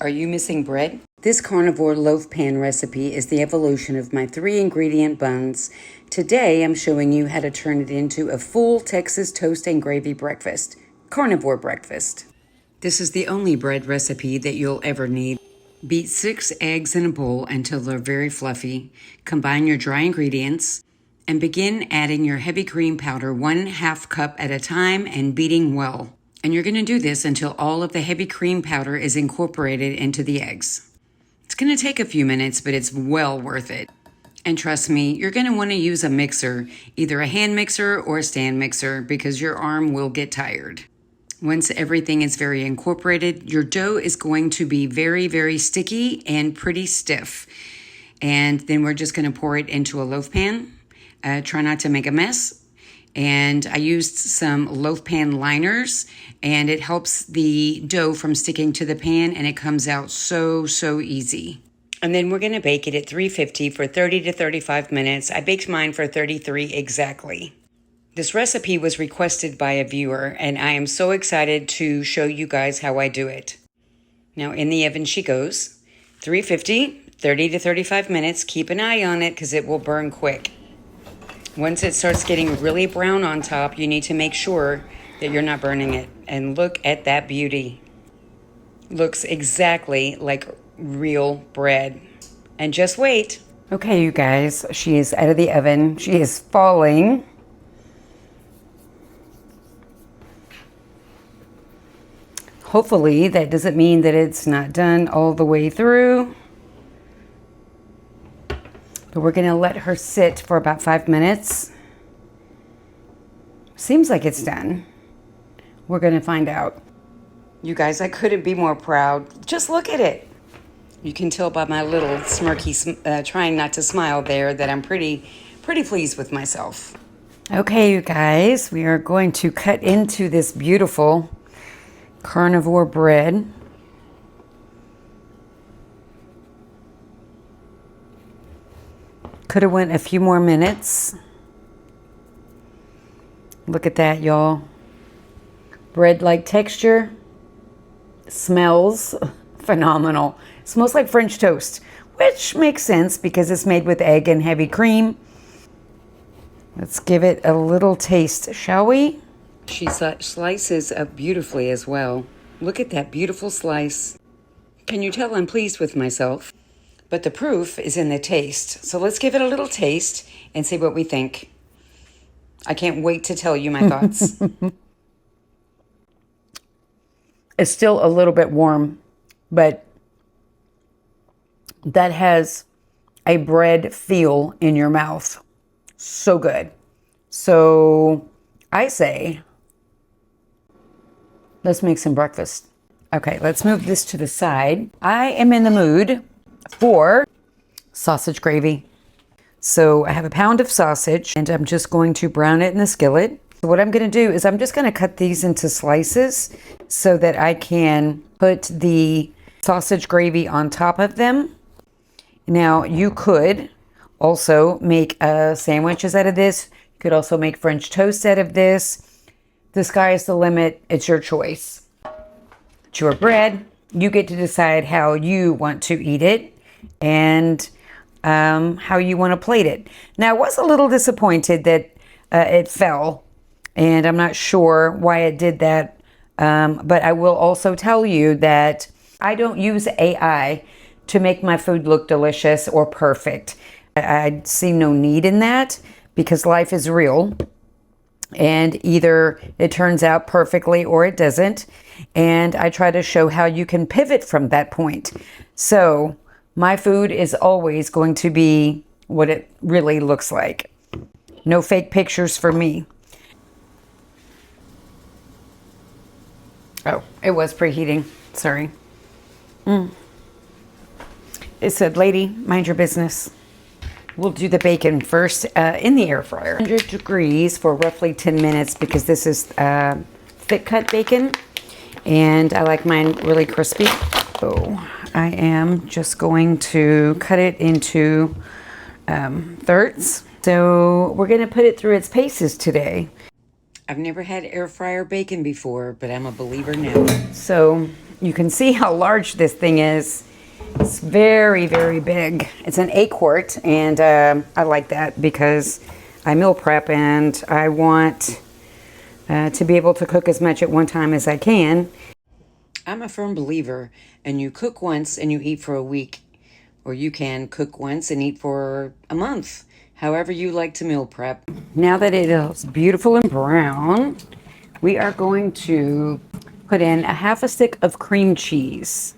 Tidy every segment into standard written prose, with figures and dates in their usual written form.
Are you missing bread? This carnivore loaf pan recipe is the evolution of my 3-ingredient buns. Today I'm showing you how to turn it into a full Texas toast and gravy breakfast. Carnivore breakfast. This is the only bread recipe that you'll ever need. Beat 6 eggs in a bowl until they're very fluffy. Combine your dry ingredients and begin adding your heavy cream powder 1/2 cup at a time and beating well. And you're going to do this until all of the heavy cream powder is incorporated into the eggs. It's going to take a few minutes, but it's well worth it. And trust me, you're going to want to use a mixer, either a hand mixer or a stand mixer, because your arm will get tired. Once everything is very incorporated, your dough is going to be very, very sticky and pretty stiff. And then we're just going to pour it into a loaf pan. Try not to make a mess. And I used some loaf pan liners, and it helps the dough from sticking to the pan, and it comes out so easy. And then we're going to bake it at 350 for 30 to 35 minutes. I baked mine for 33 exactly. This recipe was requested by a viewer, and I am so excited to show you guys how I do it. Now in the oven she goes. 350, 30 to 35 minutes. Keep an eye on it because it will burn quick. Once it starts getting really brown on top, you need to make sure that you're not burning it. And look at that beauty. Looks exactly like real bread. And just wait. Okay, you guys, she is out of the oven. She is falling. Hopefully, that doesn't mean that it's not done all the way through. But we're going to let her sit for about 5 minutes. Seems like it's done. We're going to find out. You guys, I couldn't be more proud. Just look at it. You can tell by my little smirky, trying not to smile there, that I'm pretty pleased with myself. Okay, you guys, we are going to cut into this beautiful carnivore bread. Could have went a few more minutes. Look at that, y'all. Bread-like texture. Smells phenomenal. Smells like French toast, which makes sense because it's made with egg and heavy cream. Let's give it a little taste, shall we? She slices up beautifully as well. Look at that beautiful slice. Can you tell I'm pleased with myself? But the proof is in the taste. So let's give it a little taste and see what we think. I can't wait to tell you my thoughts. It's still a little bit warm, but that has a bread feel in your mouth. So good. So I say, let's make some breakfast. Okay, let's move this to the side. I am in the mood for sausage gravy. So I have a pound of sausage and I'm just going to brown it in the skillet. So what I'm going to do is I'm just going to cut these into slices so that I can put the sausage gravy on top of them. Now you could also make sandwiches out of this. You could also make French toast out of this. The sky is the limit. It's your choice. It's your bread. You get to decide how you want to eat it and how you want to plate it. Now, I was a little disappointed that it fell, and I'm not sure why it did that. But I will also tell you that I don't use AI to make my food look delicious or perfect. I see no need in that because life is real. And either it turns out perfectly or it doesn't. And I try to show how you can pivot from that point. So my food is always going to be what it really looks like. No fake pictures for me. Oh, it was preheating. Sorry. It said, lady, mind your business. We'll do the bacon first in the air fryer. 100 degrees for roughly 10 minutes because this is thick cut bacon and I like mine really crispy. So I am just going to cut it into thirds. So we're going to put it through its paces today. I've never had air fryer bacon before, but I'm a believer now. So You can see how large this thing is. It's very, very big. It's an 8-quart, and I like that because I meal prep and I want to be able to cook as much at one time as I can. I'm a firm believer, and you cook once and you eat for a week, or you can cook once and eat for a month, however you like to meal prep. Now that it is beautiful and brown, we are going to put in a half a stick of cream cheese.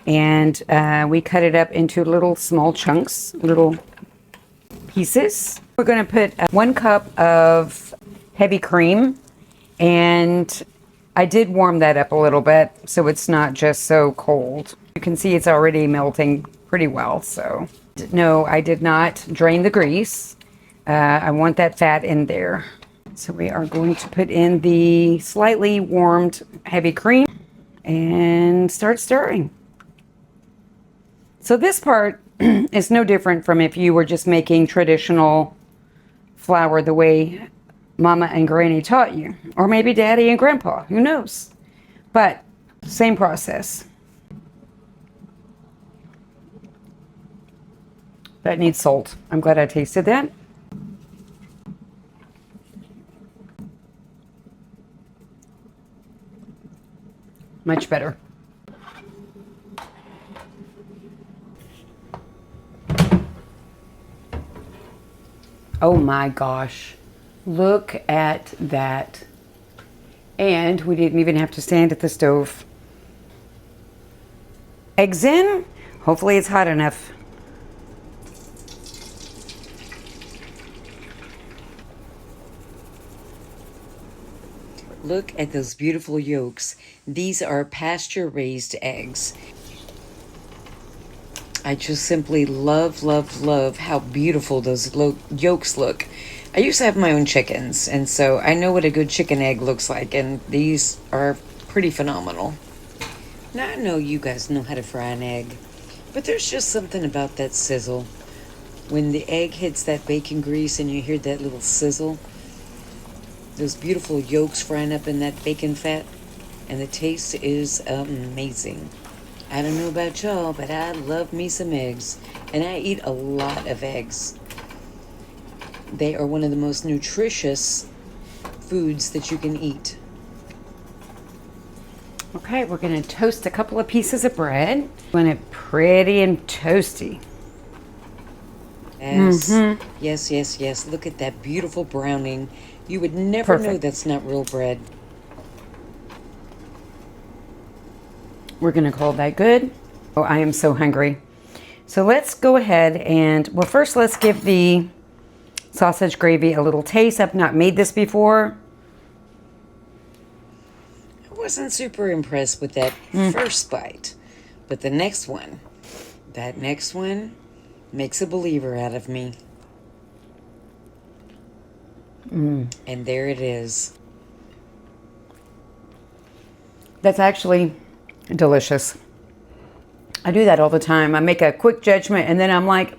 And we cut it up into little small chunks, little pieces. We're going to put 1 cup of heavy cream, and I did warm that up a little bit so it's not just so cold. You can see it's already melting pretty well. So no, I did not drain the grease. I want that fat in there. So we are going to put in the slightly warmed heavy cream and start stirring. So this part is no different from if you were just making traditional flour the way Mama and Granny taught you, or maybe Daddy and Grandpa, who knows? But same process. That needs salt. I'm glad I tasted that. Much better. Oh my gosh, look at that. And we didn't even have to stand at the stove. Eggs in. Hopefully it's hot enough. Look at those beautiful yolks. These are pasture-raised eggs. I just simply love, love, love how beautiful those yolks look. I used to have my own chickens, and so I know what a good chicken egg looks like, and these are pretty phenomenal. Now, I know you guys know how to fry an egg, but there's just something about that sizzle. When the egg hits that bacon grease and you hear that little sizzle, those beautiful yolks frying up in that bacon fat, and the taste is amazing. I don't know about y'all, but I love me some eggs, and I eat a lot of eggs. They are one of the most nutritious foods that you can eat. Okay, we're going to toast a couple of pieces of bread. Want it pretty and toasty. Yes, yes, yes, yes. Look at that beautiful browning. You would never know that's not real bread. We're going to call that good. Oh, I am so hungry. So let's go ahead and, well, first let's give the sausage gravy a little taste. I've not made this before. I wasn't super impressed with that first bite, but the next one, that next one makes a believer out of me. And there it is. That's actually delicious. I do that all the time. I make a quick judgment and then I'm like,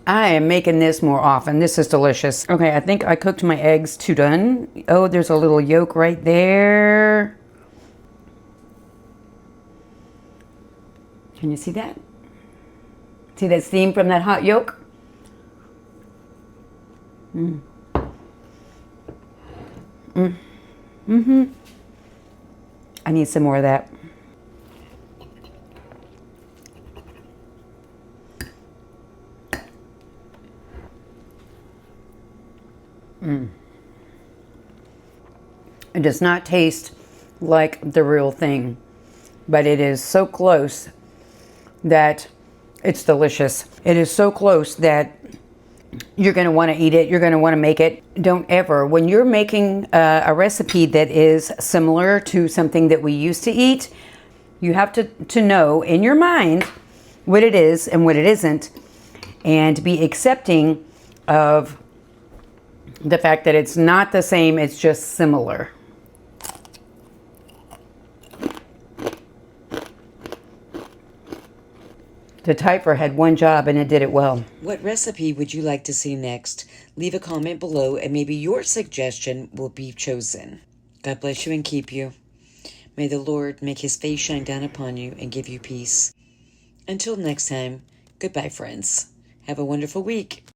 I am making this more often. This is delicious. Okay, I think I cooked my eggs to done. Oh, there's a little yolk right there. Can you see that? See that steam from that hot yolk? I need some more of that. It does not taste like the real thing, but it is so close that it's delicious. It is so close that you're going to want to eat it. You're going to want to make it. Don't ever, when you're making a recipe that is similar to something that we used to eat, you have to know in your mind what it is and what it isn't, and be accepting of the fact that it's not the same, it's just similar. The typer had one job and it did it well. What recipe would you like to see next? Leave a comment below and maybe your suggestion will be chosen. God bless you and keep you. May the Lord make his face shine down upon you and give you peace. Until next time, goodbye, friends. Have a wonderful week.